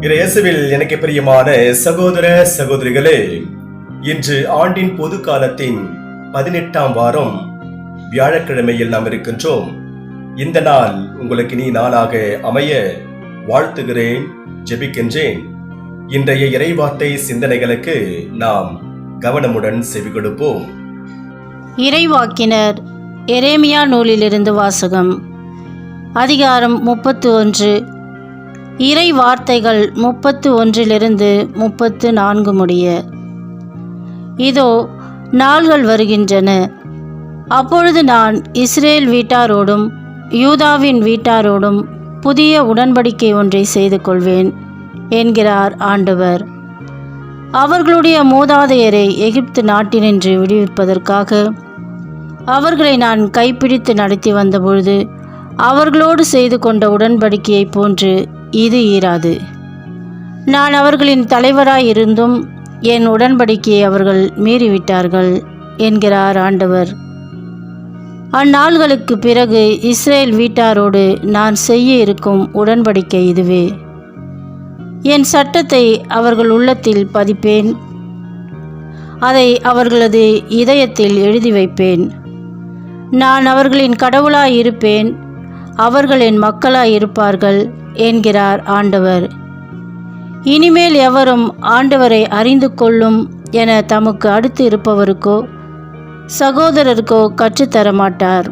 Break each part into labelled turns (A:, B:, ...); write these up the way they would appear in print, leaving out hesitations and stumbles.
A: இயேசுவில் எனக்கு பிரியமான சகோதர சகோதரிகளே, இன்று ஆண்டின் பொது காலத்தின் 18ஆம் வாரம் வியாழக்கிழமையில் நாம் இருக்கின்றோம். இந்த நாள் உங்களுக்கு நீ நாளாக அமைய வாழ்த்துகிறேன், ஜெபிக்கின்றேன். இன்றைய இறைவார்த்தை சிந்தனைகளுக்கு நாம் கவனமுடன் செவிகொடுப்போம்.
B: இறைவாக்கினர் எரேமியா நூலிலிருந்து வாசகம். அதிகாரம் 31. இறை வார்த்தைகள் 31 34 முடிய. இதோ நாள்கள் வருகின்றன, அப்பொழுது நான் இஸ்ரேல் வீட்டாரோடும் யூதாவின் வீட்டாரோடும் புதிய உடன்படிக்கை ஒன்றை செய்து கொள்வேன் என்கிறார் ஆண்டவர். அவர்களுடைய மூதாதையரை எகிப்து நாட்டினின்று விடுவிப்பதற்காக அவர்களை நான் கைப்பிடித்து நடத்தி வந்தபொழுது அவர்களோடு செய்து கொண்ட உடன்படிக்கையை போன்று இது ஈராது. நான் அவர்களின் தலைவராயிருந்தும் என் உடன்படிக்கையை அவர்கள் மீறிவிட்டார்கள் என்கிறார் ஆண்டவர். அந்நாள்களுக்கு பிறகு இஸ்ரேல் வீட்டாரோடு நான் செய்ய இருக்கும் உடன்படிக்கை இதுவே. என் சட்டத்தை அவர்கள் உள்ளத்தில் பதிப்பேன், அதை அவர்களது இதயத்தில் எழுதி வைப்பேன். நான் அவர்களின் கடவுளாயிருப்பேன், அவர்கள் என் மக்களாயிருப்பார்கள் என்கிறார் ஆண்டவர். இனிமேல் எவரும் ஆண்டவரை அறிந்து கொள்ளும் என தமக்கு அடுத்து இருப்பவருக்கோ சகோதரருக்கோ கற்றுத்தர மாட்டார்.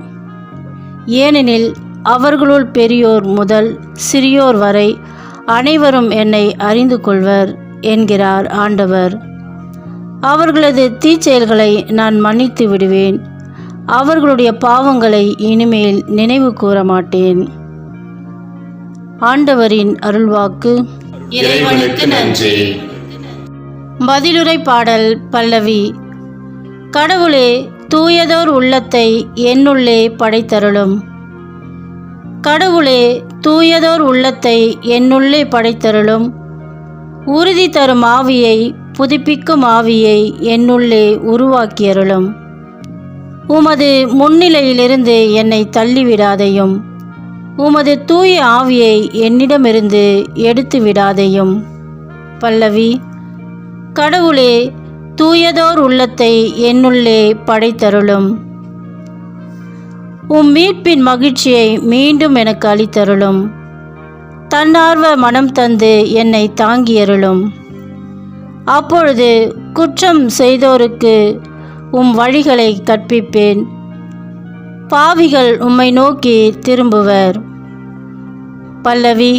B: ஏனெனில் அவர்களுள் பெரியோர் முதல் சிறியோர் வரை அனைவரும் என்னை அறிந்து கொள்வர் என்கிறார் ஆண்டவர். அவர்களது தீச்செயல்களை நான் மன்னித்து விடுவேன், அவர்களுடைய பாவங்களை இனிமேல் நினைவு கூற மாட்டேன். ஆண்டவரின் அருள்வாக்கு.
C: இறைவனுக்கு நன்றி.
B: பதிலுரை பாடல் பல்லவி. கடவுளே, தூயதோர் உள்ளத்தை என்னுள்ளே படைத்தருளும். கடவுளே, தூயதோர் உள்ளத்தை என்னுள்ளே படைத்தருளும். உறுதி தரும் ஆவியை, புதுப்பிக்கும் ஆவியை என்னுள்ளே உருவாக்கியருளும். உமது முன்னிலையிலிருந்து என்னை தள்ளிவிடாதையும், உமது தூய ஆவியை என்னிடமிருந்து எடுத்து விடாதையும். பல்லவி. கடவுளே, தூயதோர் உள்ளத்தை என்னுள்ளே படைத்தருளும். மீட்பின் மகிழ்ச்சியை மீண்டும் எனக்கு அளித்தருளும். தன்னார்வ மனம் தந்து என்னை தாங்கியருளும். அப்பொழுது குற்றம் செய்தோருக்கு வழிகளை கற்பிப்பேன், பாவிகள் உம்மை நோக்கி திரும்புவர். பல்லவி.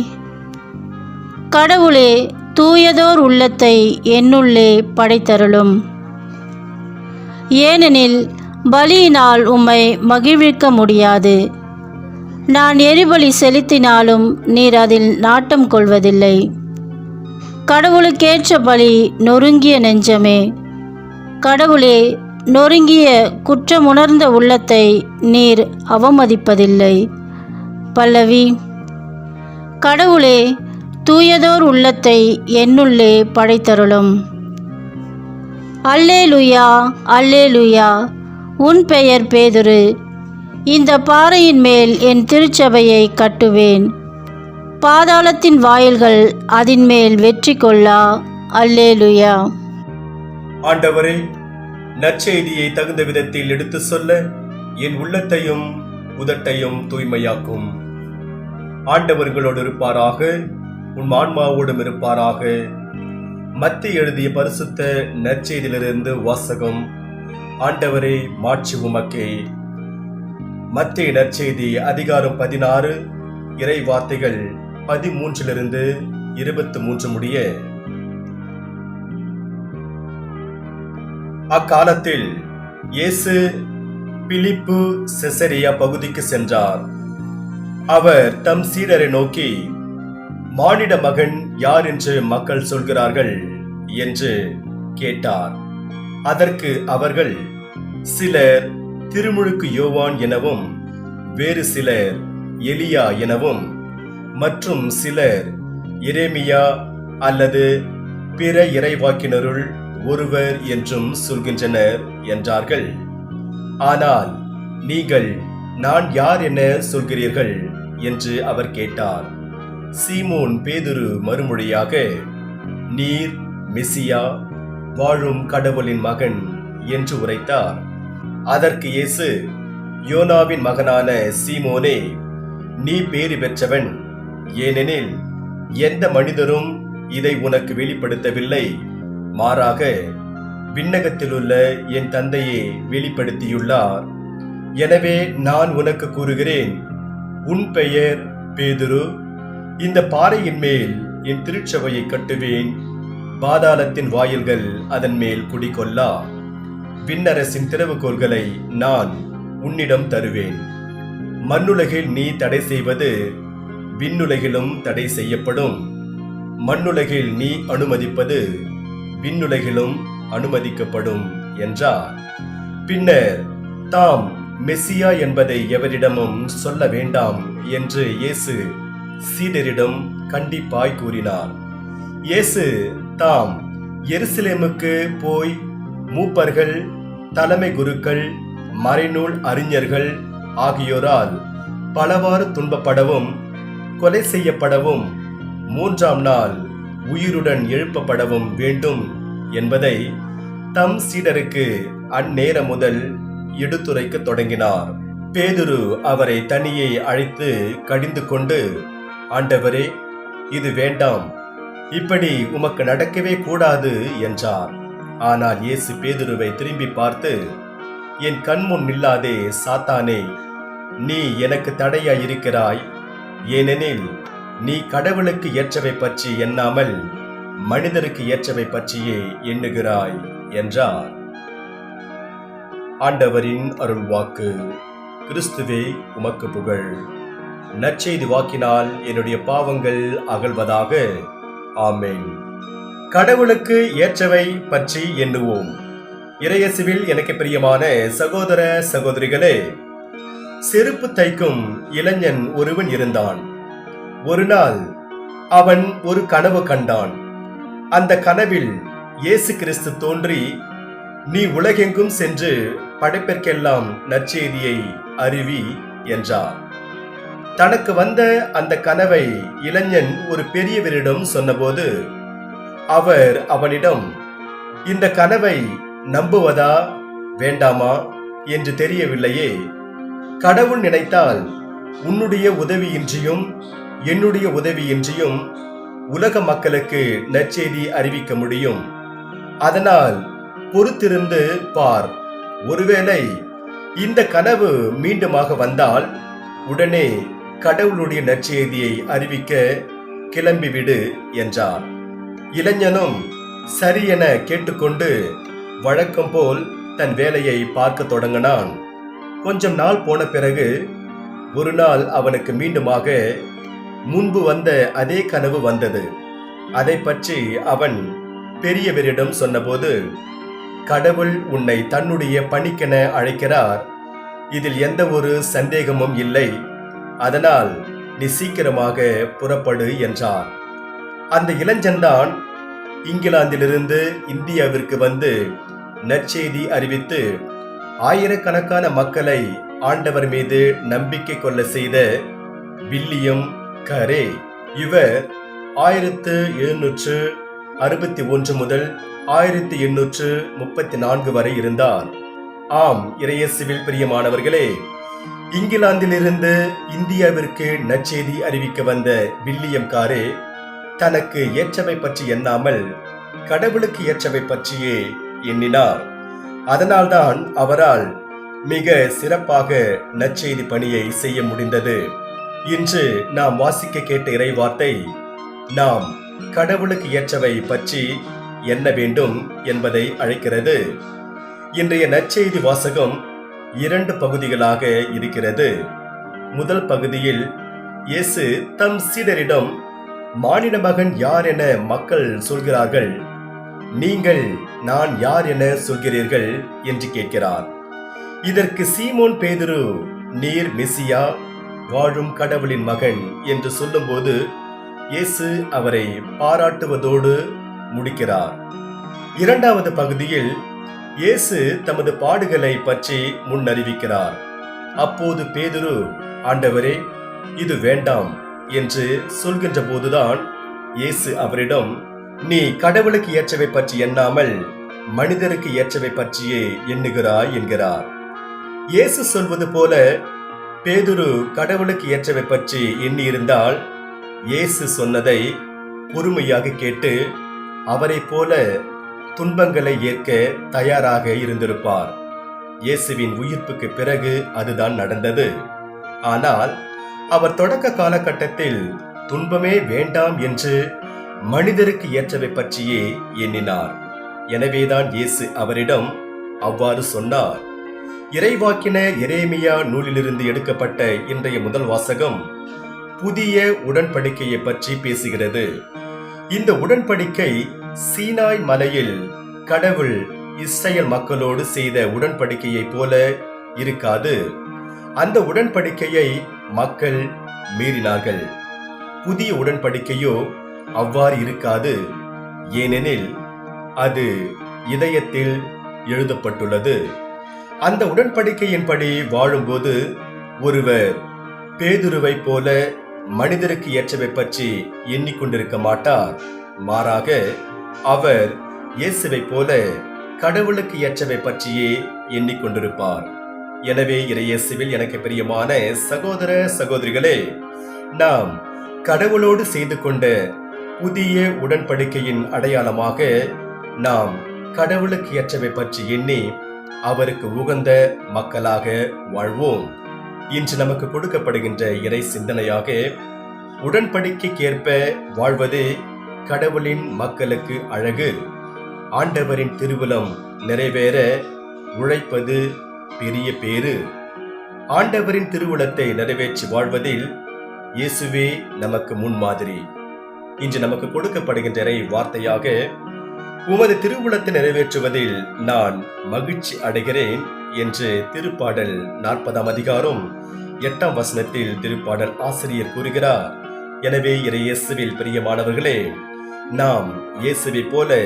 B: கடவுளே, தூயதோர் உள்ளத்தை என்னுள்ளே படைத்தருளும். ஏனெனில் பலியினால் உம்மை மகிழ்விக்க முடியாது. நான் எரிபலி செலுத்தினாலும் நீர் அதில் நாட்டம் கொள்வதில்லை. கடவுளுக்கேற்ற பலி நொறுங்கிய நெஞ்சமே. கடவுளே, நொறுங்கிய குற்றமுணர்ந்த உள்ளத்தை நீர் அவமதிப்பதில்லை. பல்லவி. கடவுளே, தூயதோர் உள்ளத்தை என்னுள்ளே படைத்தருளும். அல்லேலுயா, அல்லேலுயா. உன் பெயர் பேதுரு. இந்த பாறையின் மேல் என் திருச்சபையை கட்டுவேன். பாதாளத்தின் வாயில்கள் அதன் மேல் வெற்றி கொள்ளா. அல்லேலுயா.
A: ஆண்டவரே, நற்செய்தியை தகுந்த விதத்தில் எடுத்து சொல்ல என் உள்ளத்தையும் உதட்டையும் தூய்மையாக்கும். ஆண்டவர்களோடு இருப்பாராக, உன் ஆன்மாவோடும் இருப்பாராக. மத்தேயு எழுதிய பரிசுத்த நற்செய்தியிலிருந்து வாசகம். ஆண்டவரே, மாட்சி உமக்கே. மத்தேயு நற்செய்தி அதிகாரம் 16 இறை வார்த்தைகள் 13 23 முடிய. அக்காலத்தில் இயேசு பிலிப்பு செசரியா பகுதிக்கு சென்றார். அவர் தம் சீடரை நோக்கி, மானிட மகன் யார் என்று மக்கள் சொல்கிறார்கள் என்று கேட்டார். அதற்கு அவர்கள், சிலர் திருமுழுக்கு யோவான் எனவும், வேறு சிலர் எலியா எனவும், மற்றும் சிலர் எரேமியா அல்லது பிற இறைவாக்கினருள் ஒருவர் என்றும் சொல்கின்றனர் என்றார்கள். ஆனால் நீங்கள் நான் யார் என சொல்கிறீர்கள் என்று அவர் கேட்டார். சீமோன் பேதுரு மறுமொழியாக, நீர் மெசியா, வாழும் கடவுளின் மகன் என்று உரைத்தார். அதற்கு இயேசு, யோனாவின் மகனான சீமோனே, நீ பேறு பெற்றவன். ஏனெனில் எந்த மனிதரும் இதை உனக்கு வெளிப்படுத்தவில்லை, மாறாக விண்ணகத்திலுள்ள என் தந்தையே வெளிப்படுத்தியுள்ளார். எனவே நான் உனக்கு கூறுகிறேன், உன் பெயர் பேதுரு. இந்த பாறையின் மேல் என் திருச்சபையை கட்டுவேன். பாதாளத்தின் வாயில்கள் அதன் மேல் குடிகொள்ளா. விண்ணரசின் திறவுகோல்களை நான் உன்னிடம் தருவேன். மண்ணுலகில் நீ தடை செய்வது விண்ணுலகிலும் தடை செய்யப்படும். மண்ணுலகில் நீ அனுமதிப்பது விண்ணுலகிலும் அனுமதிக்கப்படும் என்றார். பின்னர் தாம் மெசியா என்பதை எவரிடமும் சொல்ல வேண்டாம் என்று இயேசு சீடரிடம் கண்டிப்பாய் கூறினார். இயேசு தாம் எருசலேமுக்கு போய் மூப்பர்கள், தலைமை குருக்கள், மறைநூல் அறிஞர்கள் ஆகியோரால் பலவாறு துன்பப்படவும், கொலை செய்யப்படவும், 3ஆம் நாள் உயிருடன் எழுப்பப்படவும் வேண்டும் என்பதை தம் சீடருக்கு அந்நேரம் முதல் எடுத்துரைக்க தொடங்கினார். பேதுரு அவரை தனியே அழைத்து கடிந்து கொண்டு, ஆண்டவரே, இது வேண்டாம், இப்படி உமக்கு நடக்கவே கூடாது என்றார். ஆனால் இயேசு பேதுருவை திரும்பி பார்த்து, என் கண்முன் நில்லாதே சாத்தானே, நீ எனக்கு தடையாயிருக்கிறாய். ஏனெனில் நீ கடவுளுக்கு ஏற்றவை பற்றி எண்ணாமல் மனிதருக்கு ஏற்றவை பற்றியே எண்ணுகிறாய் என்றார். ஆண்டவரின் அருள் வாக்கு. கிறிஸ்துவே உமக்கு புகழ். நற்செய்தி வாக்கினால் என்னுடைய பாவங்கள் அகல்வதாக. ஆமென். கடவுளுக்கு ஏற்றவை பற்றி எண்ணுவோம். இறையேசுவில் எனக்கு பிரியமான சகோதர சகோதரிகளே, செருப்பு தைக்கும் இளைஞன் ஒருவன் இருந்தான். ஒரு நாள் அவன் ஒரு கனவு கண்டான். அந்த கனவில் இயேசு கிறிஸ்து தோன்றி, நீ உலகெங்கும் சென்று படைப்பிற்கெல்லாம் நற்செய்தியை அறிவி என்றார். தனக்கு வந்த அந்த கனவை இளைஞன் ஒரு பெரியவரிடம் சொன்னபோது அவர் அவனிடம், இந்த கனவை நம்புவதா வேண்டாமா என்று தெரியவில்லையே. கடவுள் நினைத்தால் உன்னுடைய உதவியின்றியும் என்னுடைய உதவியின்றியும் உலக மக்களுக்கு நற்செய்தி அறிவிக்க முடியும். அதனால் பொறுத்திருந்து பார். ஒருவேளை இந்த கனவு மீண்டுமாக வந்தால் உடனே கடவுளுடைய நற்செய்தியை அறிவிக்க கிளம்பிவிடு என்றார். இளைஞனும் சரியென கேட்டுக்கொண்டு வழக்கம் போல் தன் வேலையை பார்க்க தொடங்கினான். கொஞ்சம் நாள் போன பிறகு ஒரு நாள் அவனுக்கு மீண்டுமாக முன்பு வந்த அதே கனவு வந்தது. அதை பற்றி அவன் பெரியவரிடம் சொன்னபோது, கடவுள் உன்னை தன்னுடைய பணிக்கென அழைக்கிறார், இதில் எந்த ஒரு சந்தேகமும் இல்லை. அதனால் நீ சீக்கிரமாக புறப்படு என்றார். அந்த இளைஞன்தான் இங்கிலாந்திலிருந்து இந்தியாவிற்கு வந்து நற்செய்தி அறிவித்து ஆயிரக்கணக்கான மக்களை ஆண்டவர் மீது நம்பிக்கை கொள்ள செய்த வில்லியம் கரே. இவர் 1761 முதல் 1834 வரை இருந்தார். ஆம், இறையேசுவில் பிரியமானவர்களே, இங்கிலாந்திலிருந்து இந்தியாவிற்கு நற்செய்தி அறிவிக்க வந்த வில்லியம் காரே தனக்கு ஏற்றவை பற்றி எண்ணாமல் கடவுளுக்கு ஏற்றவை பற்றியே எண்ணினார். அதனால்தான் அவரால் மிக சிறப்பாக நற்செய்தி பணியை செய்ய முடிந்தது. இன்று நாம் வாசிக்க கேட்ட இறைவார்த்தை நாம் கடவுளுக்கு ஏற்றவை பற்றி எண்ண வேண்டும் என்பதை அழைக்கிறது. இன்றைய நற்செய்தி வாசகம் 2 பகுதிகளாக இருக்கிறது. முதல் பகுதியில் இயேசு தம் சீடரிடம், மானிட மகன் யார் என மக்கள் சொல்கிறார்கள், நீங்கள் நான் யார் என சொல்கிறீர்கள் என்று கேட்கிறார். இதற்கு சீமோன் பேதுரு, நீர் மெசியா, வாழும் கடவுளின் மகன் என்று சொல்லும்போது இயேசு அவரை பாராட்டுவதோடு முடிக்கிறார். இரண்டாவது பகுதியில் இயேசு தமது பாடுகளை பற்றி முன்னறிவிக்கிறார். அப்போது பேதுரு, ஆண்டவரே, இது வேண்டாம் என்று சொல்கின்ற போதுதான் இயேசு அவரிடம், நீ கடவுளுக்கு ஏற்றவை பற்றி எண்ணாமல் மனிதருக்கு ஏற்றவை பற்றியே எண்ணுகிறாய் என்கிறார். இயேசு சொல்வது போல பேதுரு கடவுளுக்கு ஏற்றவை பற்றி எண்ணியிருந்தால் இயேசு சொன்னதை பொறுமையாக கேட்டு அவரை போல துன்பங்களை ஏற்க தயாராக இருந்திருப்பார். இயேசுவின் உயிர்ப்புக்கு பிறகு அதுதான் நடந்தது. ஆனால் அவர் தொடக்க காலகட்டத்தில் துன்பமே வேண்டாம் என்று மனிதருக்கு ஏற்றவை பற்றியே எண்ணினார். எனவேதான் இயேசு அவரிடம் அவ்வாறு சொன்னார். இறைவாக்கினர் எரேமியா நூலிலிருந்து எடுக்கப்பட்ட இன்றைய முதல் வாசகம் புதிய உடன்படிக்கையை பற்றி பேசுகிறது. இந்த உடன்படிக்கை சீனாய் மலையில் கடவுள் இஸ்ரேல் மக்களோடு செய்த உடன்படிக்கையை போல இருக்காது. அந்த உடன்படிக்கையை மக்கள் மீறினார்கள். புதிய உடன்படிக்கையோ அவ்வாறு இருக்காது. ஏனெனில் அது இதயத்தில் எழுதப்பட்டுள்ளது. அந்த உடன்படிக்கையின்படி வாழும்போது ஒருவர் பேதுருவை போல மனிதருக்கு ஏற்றவை பற்றி எண்ணிக்கொண்டிருக்க மாட்டார். மாறாக அவர் இயேசுவை போல கடவுளுக்கு ஏற்றவை பற்றியே எண்ணிக்கொண்டிருப்பார். எனவே இறையேசுவில் எனக்கு பிரியமான சகோதர சகோதரிகளே, நாம் கடவுளோடு செய்து கொண்ட புதிய உடன்படிக்கையின் அடையாளமாக நாம் கடவுளுக்கு ஏற்றவை பற்றி எண்ணி அவருக்கு உகந்த மக்களாக வாழ்வோம். இன்று நமக்கு கொடுக்கப்படுகின்ற இறை சிந்தனையாக, உடன்படிக்கைக்கேற்ப வாழ்வதே கடவுளின் மக்களுக்கு அழகு. ஆண்டவரின் திருவுளம் நிறைவேற உழைப்பது பெரிய பேறு. ஆண்டவரின் திருவுளத்தை நிறைவேற்றி வாழ்வதில் இயேசுவே நமக்கு முன்மாதிரி. இன்று நமக்கு கொடுக்கப்படுகின்ற இறை வார்த்தையாக, உமது திருவுளத்தை நிறைவேற்றுவதில் நான் மகிழ்ச்சி அடைகிறேன் என்று திருப்பாடல் 40 அதிகாரம் 8 திருப்பாடல் ஆசிரியர் கூறுகிறார். எனவே இயேசுவில் பிரியமானவர்களே, நாம் இயேசுவை போல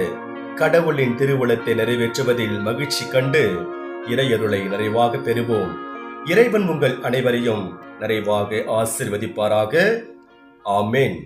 A: கடவுளின் திருவுளத்தை நிறைவேற்றுவதில் மகிழ்ச்சி கண்டு இறையருளை நிறைவாக பெறுவோம். இறைவன் உங்கள் அனைவரையும் நிறைவாக ஆசீர்வதிப்பாராக. ஆமென்.